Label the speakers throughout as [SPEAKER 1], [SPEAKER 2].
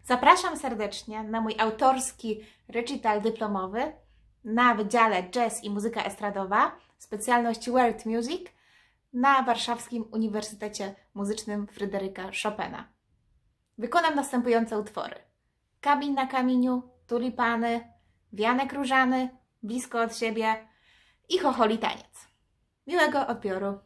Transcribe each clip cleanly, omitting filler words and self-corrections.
[SPEAKER 1] Zapraszam serdecznie na mój autorski recital dyplomowy na Wydziale Jazz i Muzyka Estradowa, specjalność World Music na Warszawskim Uniwersytecie Muzycznym Fryderyka Chopina. Wykonam następujące utwory: Kamień na kamieniu, tulipany, wianek różany, blisko od siebie i chocholi taniec. Miłego odbioru.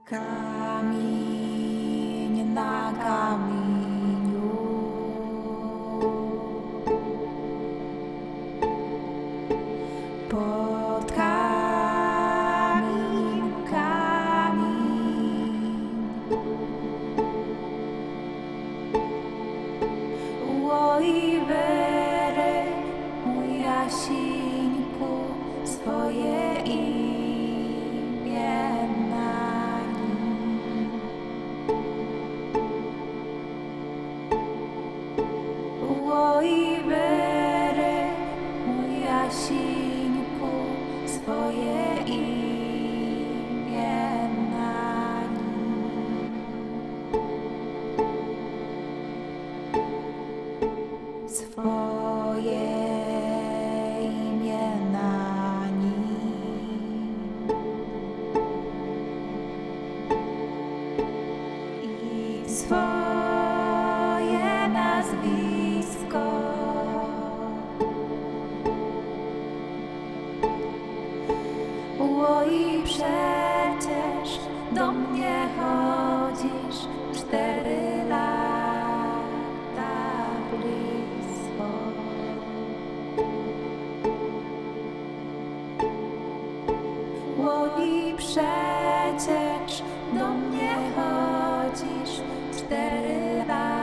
[SPEAKER 2] Kamień na kamieniu, pod kamień kamień, oj wery, mój Jasieńku, swoje imię na nim. Oj wery, mój Jasieńku, swoje imię na nim. Swoje imię na nim i swoje nazwisko. Oj, przecież do mnie chodzisz 4 lata blisko. Oj, przecież do mnie chodzisz 4 lata.